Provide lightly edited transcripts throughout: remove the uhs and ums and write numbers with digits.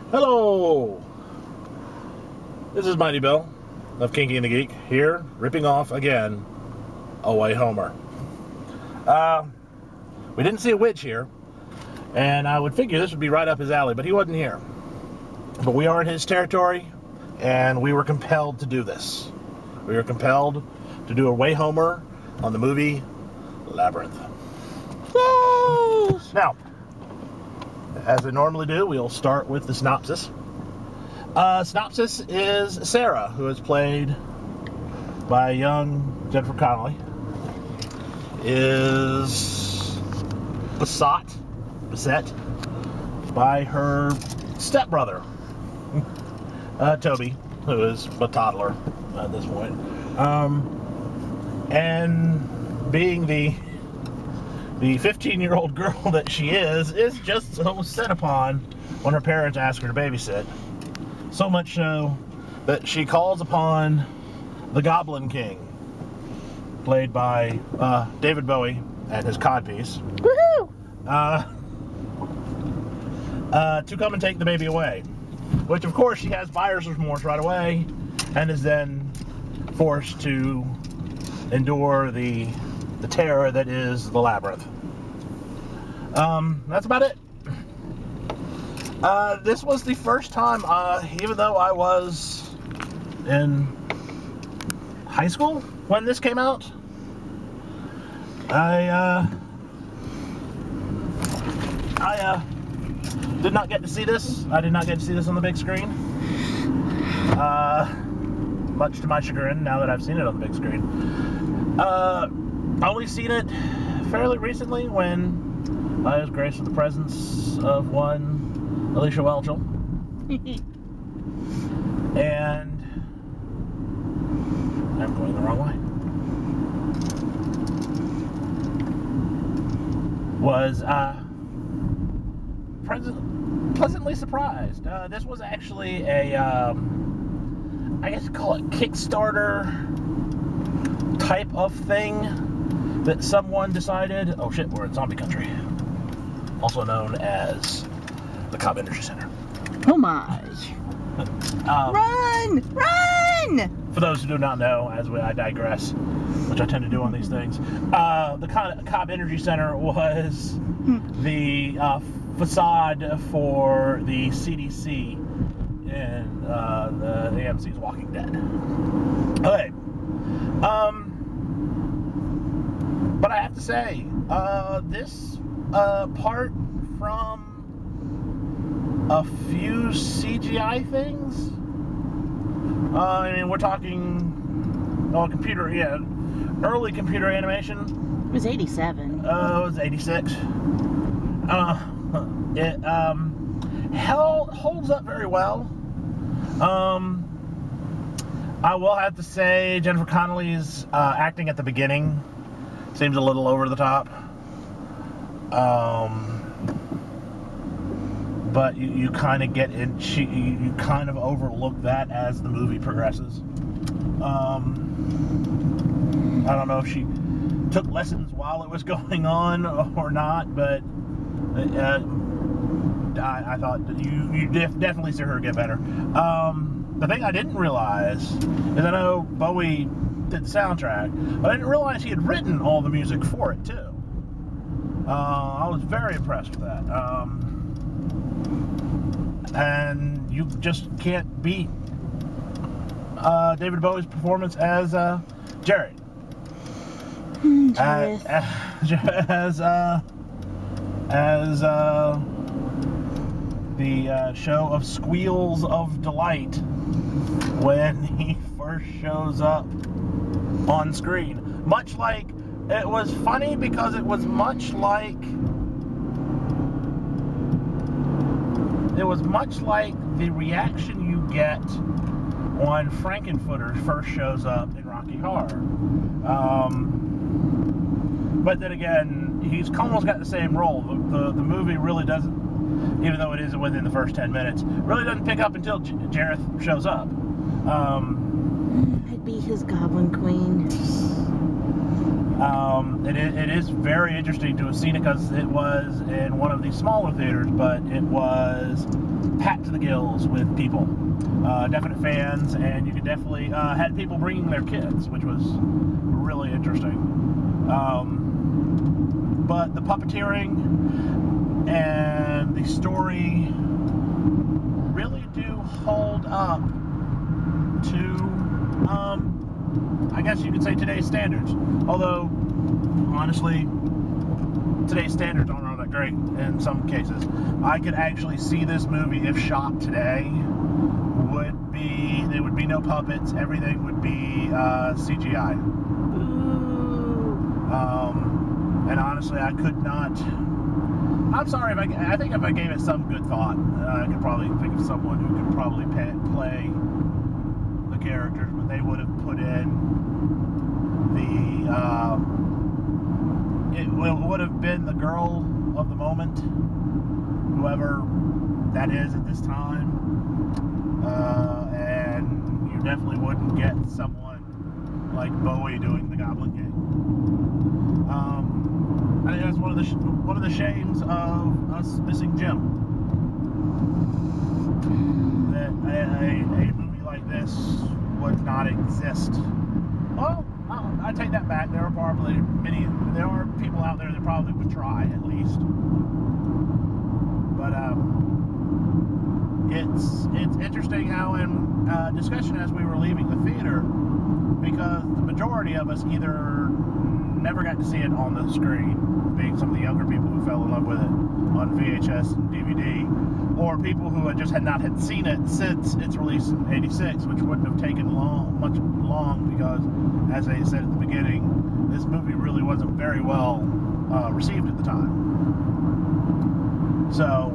Hello! This is MightyBill of Kinky and the Geek, here, ripping off again a wayhomer. We didn't see a witch here, and I would figure this would be right up his alley, but he wasn't here. But we are in his territory, and we were compelled to do this. We were compelled to do a wayhomer on the movie Labyrinth. Yay! Now, as I normally do, we'll start with the synopsis. Synopsis is Sarah, who is played by young Jennifer Connelly, is beset by her stepbrother, Toby, who is a toddler at this point. And being the 15-year-old girl that she is just so set upon when her parents ask her to babysit. So much so that she calls upon the Goblin King, played by David Bowie and his codpiece, to come and take the baby away. Which, of course, she has buyer's remorse right away, and is then forced to endure the terror that is the Labyrinth. That's about it. This was the first time, even though I was in high school when this came out, I did not get to see this. I did not get to see this on the big screen. Much to my chagrin, now that I've seen it on the big screen. Only seen it fairly recently when I was graced with the presence of one Alicia Welchel. And I'm going the wrong way. Was pleasantly surprised. This was actually a, I guess you call it Kickstarter type of thing that someone decided, oh shit, we're in zombie country, also known as the Cobb Energy Center. Oh my. Run! Run! For those who do not know, I digress, which I tend to do on these things, the Cobb Energy Center was the facade for the CDC in the AMC's Walking Dead. Okay. But I have to say, this, apart from a few CGI things, I mean, we're talking, computer, early computer animation. It was 87. It was 86. It holds up very well. I will have to say Jennifer Connelly's acting at the beginning seems a little over the top. But you kind of get in, you kind of overlook that as the movie progresses. I don't know if she took lessons while it was going on or not, but I thought that you definitely see her get better. The thing I didn't realize is I know Bowie did the soundtrack, but I didn't realize he had written all the music for it too. I was very impressed with that. And you just can't beat David Bowie's performance as Jared. As the show of Squeals of Delight when he first shows up on screen. Much like, it was funny because it was much like the reaction you get when Frankenfooter first shows up in Rocky Horror. But then again, he's almost got the same role. The movie really doesn't, even though it is within the first 10 minutes, really doesn't pick up until Jareth shows up. I'd be his Goblin Queen. It is very interesting to have seen it because it was in one of the smaller theaters, but it was packed to the the gills with people, definite fans, and you could definitely had people bringing their kids, which was really interesting. But the puppeteering and the story really do hold up to, I guess you could say, today's standards. Although, honestly, today's standards aren't all that great in some cases. I could actually see this movie, if shot today, there would be no puppets. Everything would be CGI. And honestly, I could not. I'm sorry if I think if I gave it some good thought, I could probably think of someone who could probably play the characters, but they would have put in the. It would have been the girl of the moment, whoever that is at this time, and you definitely wouldn't get someone like Bowie doing the Goblin King. I think that's one of the shames of us missing Jim. That a movie like this would not exist. Well, I take that back. There are people out there that probably would try at least. But it's interesting how in discussion as we were leaving the theater, because the majority of us either never got to see it on the screen, being some of the younger people who fell in love with it on VHS and DVD, or people who had not seen it since its release in '86, which wouldn't have taken much long because, as I said at the beginning, this movie really wasn't very well received at the time. So,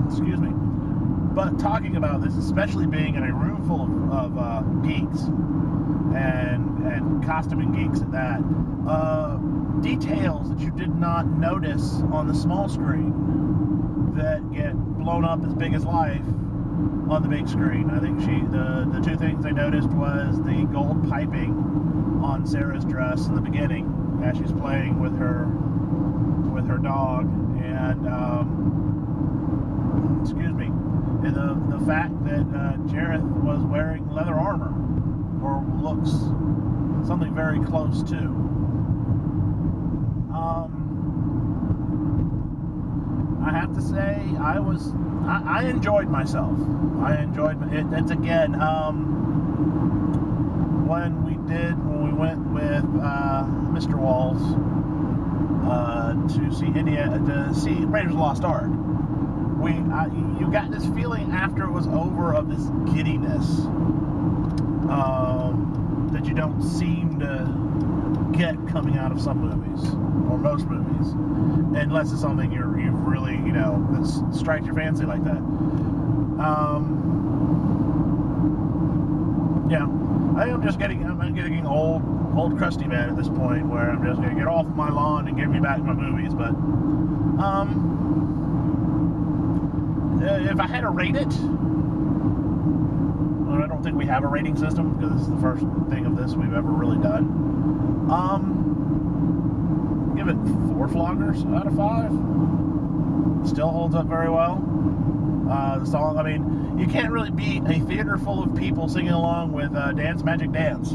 excuse me. But talking about this, especially being in a room full of geeks and costuming geeks at that, details that you did not notice on the small screen that get blown up as big as life on the big screen. I think the two things I noticed was the gold piping on Sarah's dress in the beginning as she's playing with her dog, and excuse me, and the fact that Jareth was wearing leather armor, or looks something very close to. I have to say, I enjoyed myself. I enjoyed it. It's again, when we went with Mr. Walls to see Raiders of the Lost Ark. You got this feeling after it was over of this giddiness that you don't seem to get coming out of some movies, or most movies, unless it's something you've really, that strikes your fancy like that. Yeah, I think I'm getting old crusty man at this point, where I'm just gonna get off my lawn and give me back my movies. But if I had to rate it, I don't think we have a rating system because this is the first thing of this we've ever really done. Give it 4 floggers out of 5. Still holds up very well. The song, I mean, you can't really beat a theater full of people singing along with Dance Magic Dance.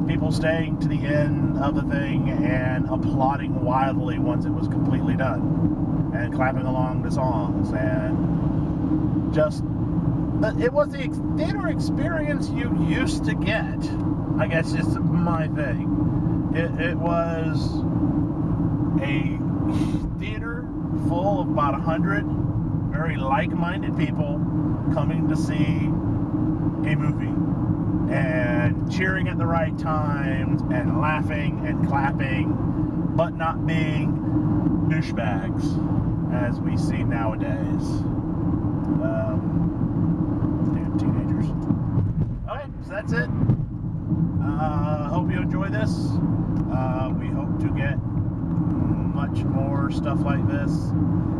People staying to the end of the thing and applauding wildly once it was completely done, and clapping along the songs, and just, it was the theater experience you used to get. I guess it's my thing. It was a theater full of about 100 very like-minded people coming to see a movie and cheering at the right times and laughing and clapping, but not being douchebags as we see nowadays. Damn teenagers. Okay, so that's it. Hope you enjoy this. We hope to get much more stuff like this,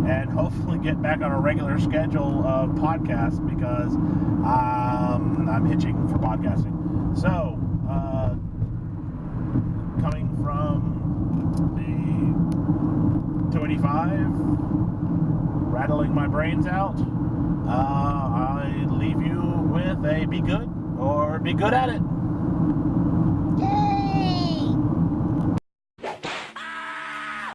and hopefully get back on a regular schedule of podcasts, because I'm itching for podcasting. So, coming from the 288 85, rattling my brains out. I leave you with a be good or be good at it.